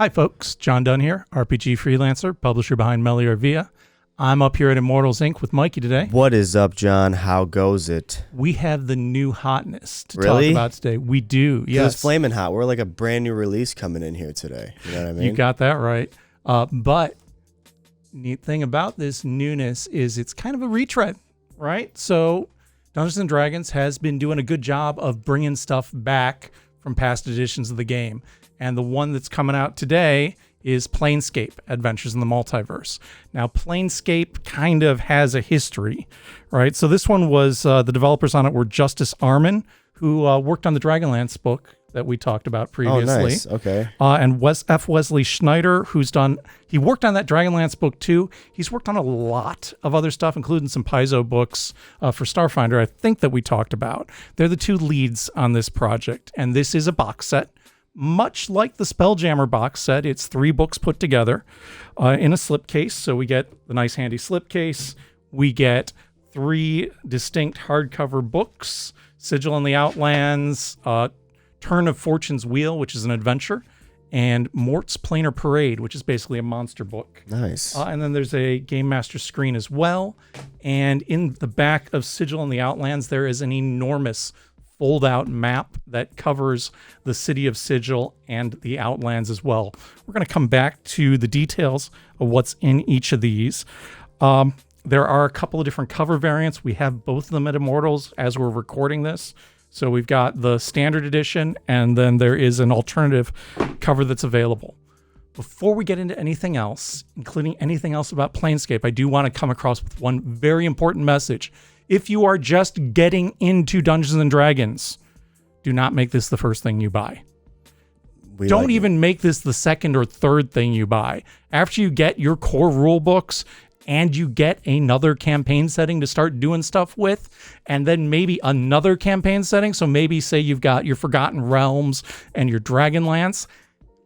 Hi folks, John Dunn here, RPG freelancer, publisher behind Melior. I'm up here at Immortals Inc. with Mikey today. What is up, John? How goes it? We have the new hotness to Really? talk about today. We do, yes. It's flaming hot. We're like a brand new release coming in here today. You know what I mean? You got that right. But neat thing about this newness is it's kind of a retread, right? So Dungeons & Dragons has been doing a good job of bringing stuff back from past editions of the game. And the one that's coming out today is Planescape Adventures in the Multiverse. Now, Planescape kind of has a history, right? So this one was, the developers on it were Justice Arman, who worked on the Dragonlance book that we talked about previously. Oh, nice. Okay. And Wesley Schneider, he worked on that Dragonlance book too. He's worked on a lot of other stuff, including some Paizo books for Starfinder, I think, that we talked about. They're the two leads on this project, and this is a box set. Much like the Spelljammer box set, it's 3 books put together in a slipcase. So we get the nice handy slipcase. We get 3 distinct hardcover books, Sigil in the Outlands, Turn of Fortune's Wheel, which is an adventure, and Mort's Planar Parade, which is basically a monster book. Nice. And then there's a Game Master screen as well. And in the back of Sigil in the Outlands, there is an enormous fold-out map that covers the city of Sigil and the Outlands as well. We're going to come back to the details of what's in each of these. There are a couple of different cover variants. We have both of them at Immortals as we're recording this. So we've got the standard edition, and then there is an alternative cover that's available. Before we get into anything else, including anything else about Planescape, I do want to come across with one very important message. If you are just getting into Dungeons & Dragons, do not make this the first thing you buy. Don't even make this the second or third thing you buy. After you get your core rule books and you get another campaign setting to start doing stuff with, and then maybe another campaign setting, so maybe say you've got your Forgotten Realms and your Dragonlance,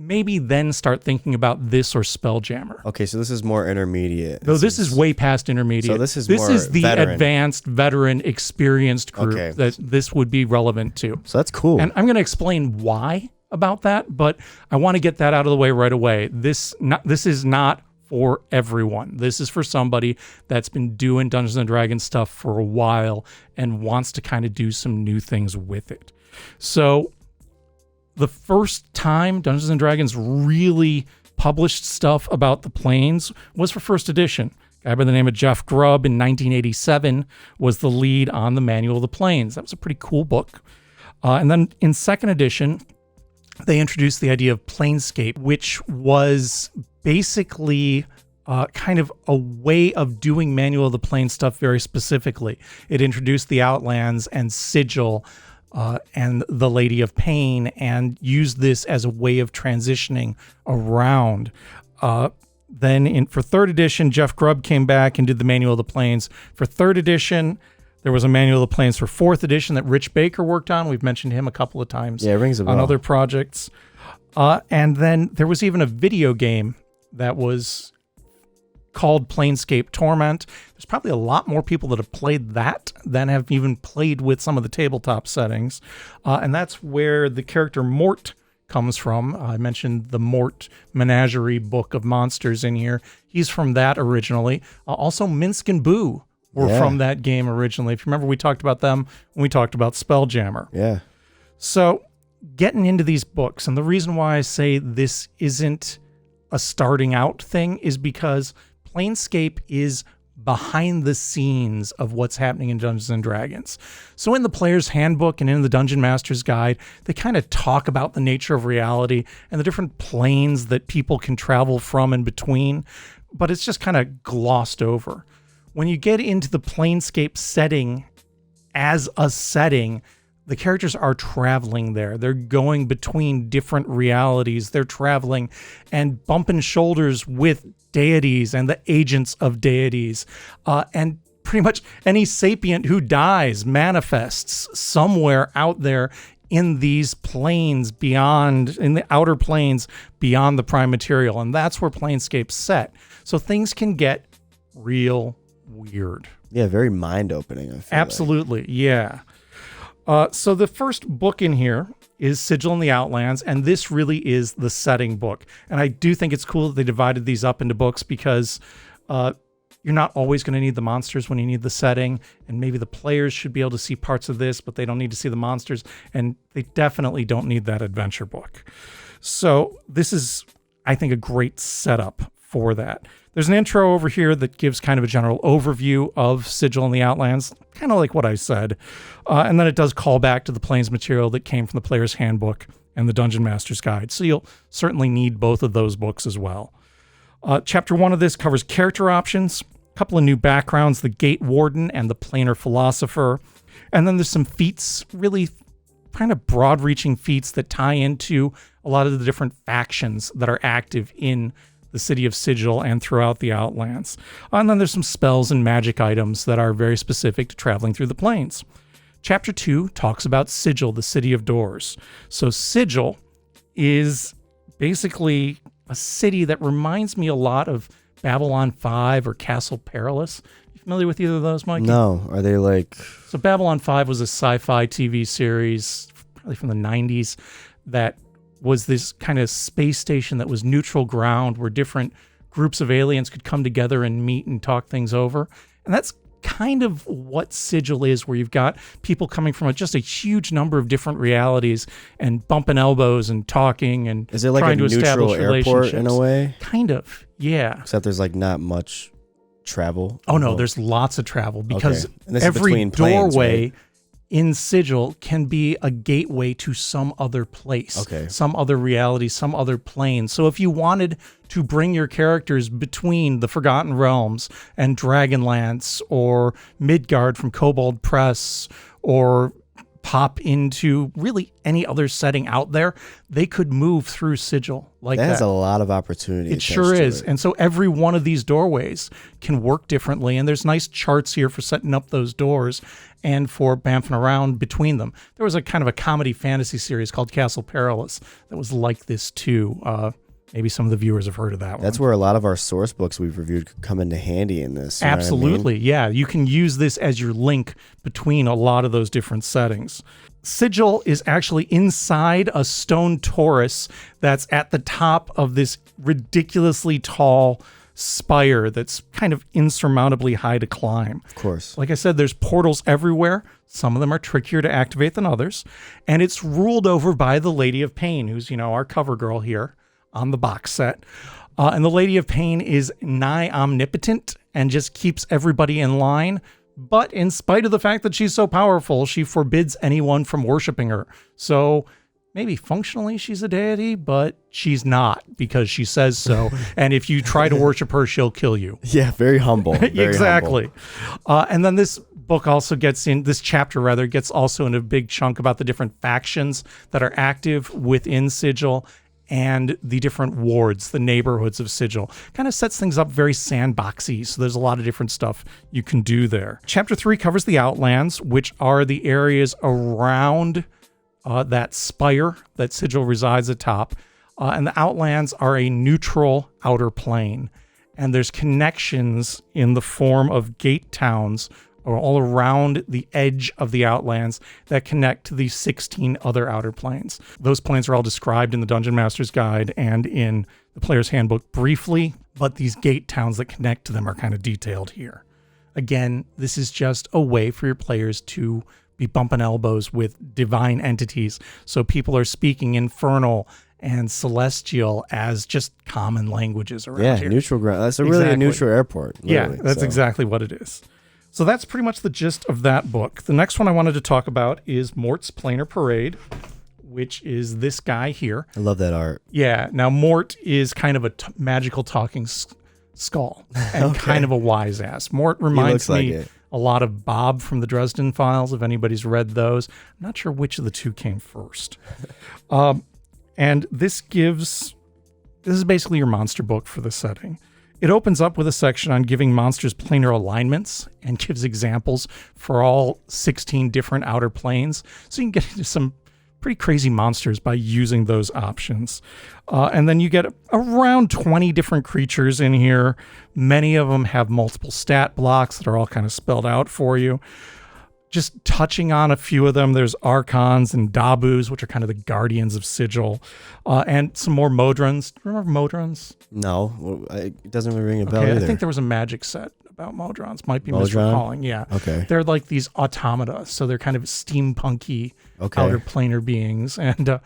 maybe then start thinking about this or Spelljammer. Okay, so this is more intermediate. Though this is way past intermediate. So this is the veteran. Advanced, veteran, experienced group Okay. that this would be relevant to. So that's cool. And I'm going to explain why about that, but I want to get that out of the way right away. This is not for everyone. This is for somebody that's been doing Dungeons & Dragons stuff for a while and wants to kind of do some new things with it. So the first time Dungeons & Dragons really published stuff about the planes was for first edition. A guy by the name of Jeff Grubb in 1987 was the lead on the Manual of the Planes. That was a pretty cool book. And then in second edition, they introduced the idea of Planescape, which was basically kind of a way of doing Manual of the Planes stuff very specifically. It introduced the Outlands and Sigil and the Lady of Pain, and used this as a way of transitioning around. Then for third edition, Jeff Grubb came back and did the Manual of the Planes. For third edition, there was a Manual of the Planes for fourth edition that Rich Baker worked on. We've mentioned him a couple of times. Yeah, it rings a bell. On other projects. And then there was even a video game that was called Planescape Torment. There's probably a lot more people that have played that than have even played with some of the tabletop settings. And that's where the character Mort comes from. I mentioned the Mort Menagerie book of monsters in here. He's from that originally. Also, Minsk and Boo were from that game originally. If you remember, we talked about them when we talked about Spelljammer. Yeah. So getting into these books, and the reason why I say this isn't a starting out thing is because Planescape is behind the scenes of what's happening in Dungeons & Dragons. So in the Player's Handbook and in the Dungeon Master's Guide, they kind of talk about the nature of reality and the different planes that people can travel from and between, but it's just kind of glossed over. When you get into the Planescape setting as a setting, the characters are traveling there. They're going between different realities. They're traveling and bumping shoulders with deities and the agents of deities. And pretty much any sapient who dies manifests somewhere out there in these planes beyond, in the outer planes beyond the prime material. And that's where Planescape's set. So things can get real weird. Yeah, very mind-opening, I feel Absolutely, like. Yeah. So the first book in here is Sigil in the Outlands, and this really is the setting book. And I do think it's cool that they divided these up into books because you're not always going to need the monsters when you need the setting, and maybe the players should be able to see parts of this, but they don't need to see the monsters, and they definitely don't need that adventure book. So this is, I think, a great setup for that. There's an intro over here that gives kind of a general overview of Sigil in the Outlands, kind of like what I said. And then it does call back to the Planes material that came from the Player's Handbook and the Dungeon Master's Guide. So you'll certainly need both of those books as well. Chapter 1 of this covers character options, a couple of new backgrounds, the Gate Warden and the Planar Philosopher. And then there's some feats, really kind of broad-reaching feats that tie into a lot of the different factions that are active in the city of Sigil and throughout the Outlands. And then there's some spells and magic items that are very specific to traveling through the planes. Chapter 2 talks about Sigil, the City of Doors. So Sigil is basically a city that reminds me a lot of Babylon 5 or Castle Perilous. You familiar with either of those, Mikey? No. Are they like... So Babylon 5 was a sci-fi TV series, probably from the 90s, that was this kind of space station that was neutral ground where different groups of aliens could come together and meet and talk things over. And that's kind of what Sigil is, where you've got people coming from just a huge number of different realities and bumping elbows and talking and Is it like trying a to establish neutral airport relationships. in a way? Kind of, yeah. Except there's like not much travel. Oh no, there's lots of travel because Okay. And this is every between planes, doorway right? in Sigil can be a gateway to some other place, Okay. some other reality, some other plane. So if you wanted to bring your characters between the Forgotten Realms and Dragonlance or Midgard from Kobold Press or pop into really any other setting out there, they could move through Sigil like That that. has a lot of opportunity. It sure attached to is. it. And so every one of these doorways can work differently. And there's nice charts here for setting up those doors and for bamfing around between them. There was a kind of a comedy fantasy series called Castle Perilous that was like this too. Maybe some of the viewers have heard of that one. That's where a lot of our source books we've reviewed could come into handy in this. You know what I mean? Absolutely. Yeah. You can use this as your link between a lot of those different settings. Sigil is actually inside a stone torus that's at the top of this ridiculously tall spire that's kind of insurmountably high to climb. Of course. Like I said, there's portals everywhere. Some of them are trickier to activate than others. And it's ruled over by the Lady of Pain, who's, our cover girl here on the box set. And the Lady of Pain is nigh omnipotent and just keeps everybody in line. But in spite of the fact that she's so powerful, she forbids anyone from worshiping her. So maybe functionally she's a deity, but she's not because she says so. And if you try to worship her, she'll kill you. Yeah, very humble. Very Exactly. humble. And then this book also this chapter gets also in a big chunk about the different factions that are active within Sigil and the different wards, the neighborhoods of Sigil. Kind of sets things up very sandboxy, so there's a lot of different stuff you can do there. Chapter 3 covers the Outlands, which are the areas around that spire that Sigil resides atop. And the Outlands are a neutral outer plane. And there's connections in the form of gate towns all around the edge of the Outlands that connect to the 16 other outer planes. Those planes are all described in the Dungeon Master's Guide and in the Player's Handbook briefly, but these gate towns that connect to them are kind of detailed here. Again, this is just a way for your players to be bumping elbows with divine entities. So people are speaking Infernal and Celestial as just common languages around here. Yeah, neutral ground. That's really a neutral airport. Yeah, that's exactly what it is. So that's pretty much the gist of that book. The next one I wanted to talk about is Mort's Planar Parade, which is this guy here. I love that art. Yeah. Now, Mort is kind of a magical talking skull and kind of a wise ass. Mort reminds me a lot of Bob from the Dresden Files, if anybody's read those. I'm not sure which of the two came first. And this is basically your monster book for the setting. It opens up with a section on giving monsters planar alignments and gives examples for all 16 different outer planes. So you can get into some pretty crazy monsters by using those options. And then you get around 20 different creatures in here. Many of them have multiple stat blocks that are all kind of spelled out for you. just touching on a few of them, there's Archons and Dabus, which are kind of the guardians of Sigil, and some more Modrons. Remember Modrons? No, it doesn't really ring a bell Okay, either. I think there was a Magic set about Modrons. Might be Modron? misrecalling. Yeah. Okay. They're like these automata, so they're kind of steampunky outer planar beings. And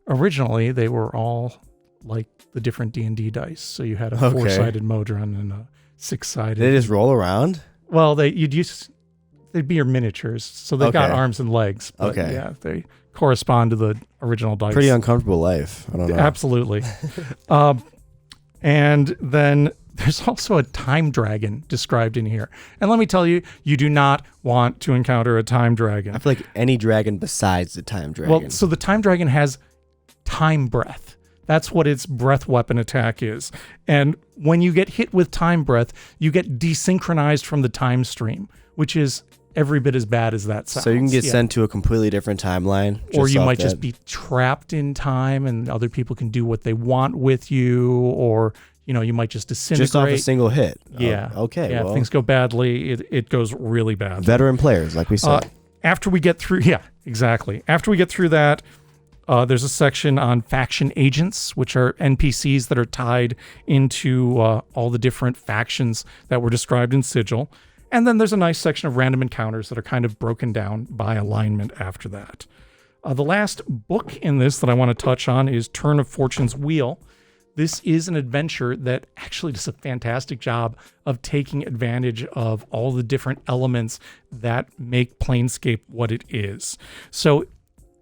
originally, they were all like the different D&D dice. So you had a 4-sided Modron and a 6-sided. Did they just roll around? Well, they'd be your miniatures, so they've got arms and legs. But yeah, they correspond to the original dice. Pretty uncomfortable life. I don't know. Absolutely. And then there's also a time dragon described in here. And let me tell you, you do not want to encounter a time dragon. I feel like any dragon besides the time dragon. Well, so the time dragon has time breath. That's what its breath weapon attack is. And when you get hit with time breath, you get desynchronized from the time stream, which is every bit as bad as that sounds. So you can get sent to a completely different timeline? Or you might just be trapped in time and other people can do what they want with you, or you might just disintegrate. Just off a single hit? Yeah. Okay. Yeah, if things go badly, it goes really bad. Veteran players, like we said. After we get through, exactly. After we get through that, there's a section on faction agents, which are NPCs that are tied into all the different factions that were described in Sigil. And then there's a nice section of random encounters that are kind of broken down by alignment after that. The last book in this that I want to touch on is Turn of Fortune's Wheel. This is an adventure that actually does a fantastic job of taking advantage of all the different elements that make Planescape what it is. So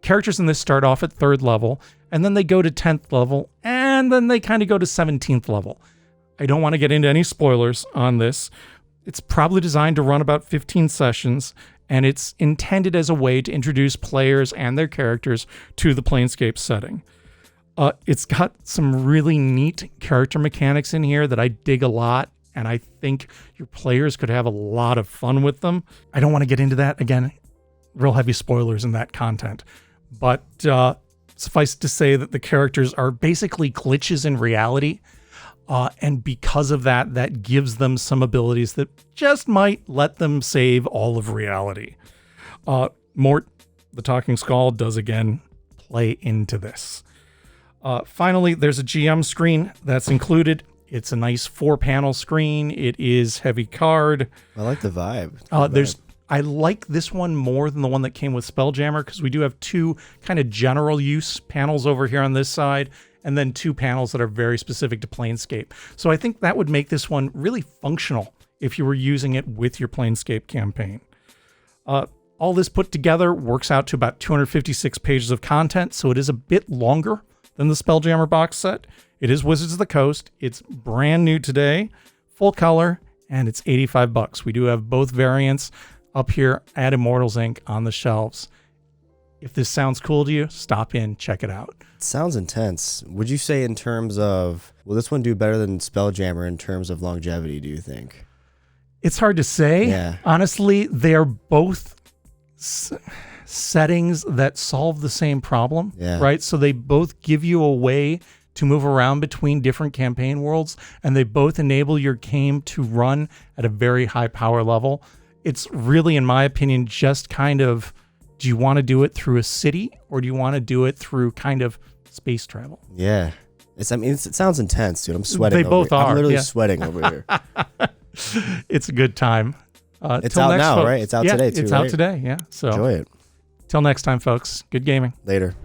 characters in this start off at 3rd level, and then they go to 10th level, and then they kind of go to 17th level. I don't want to get into any spoilers on this. It's probably designed to run about 15 sessions, and it's intended as a way to introduce players and their characters to the Planescape setting. It's got some really neat character mechanics in here that I dig a lot, and I think your players could have a lot of fun with them. I don't want to get into that. Again, real heavy spoilers in that content. But suffice it to say that the characters are basically glitches in reality. And because of that, that gives them some abilities that just might let them save all of reality. Mort, the Talking Skull, does again play into this. Finally, there's a GM screen that's included. It's a nice 4-panel screen. It is heavy card. I like the vibe. I like this one more than the one that came with Spelljammer, because we do have 2 kind of general use panels over here on this side, and then 2 panels that are very specific to Planescape. So I think that would make this one really functional if you were using it with your Planescape campaign. All this put together works out to about 256 pages of content, so it is a bit longer than the Spelljammer box set. It is Wizards of the Coast. It's brand new today, full color, and it's $85. We do have both variants up here at Immortals Inc. on the shelves. If this sounds cool to you, stop in, check it out. It sounds intense. Would you say in terms of, will this one do better than Spelljammer in terms of longevity, do you think? It's hard to say. Yeah. Honestly, they're both settings that solve the same problem, right? So they both give you a way to move around between different campaign worlds, and they both enable your game to run at a very high power level. It's really, in my opinion, just kind of, do you want to do it through a city, or do you want to do it through kind of space travel? Yeah. It sounds intense, dude. I'm sweating. They both are. I'm literally sweating over here. It's a good time. It's out now, folks. Right? It's out today, too. It's out today, yeah. So enjoy it. Till next time, folks. Good gaming. Later.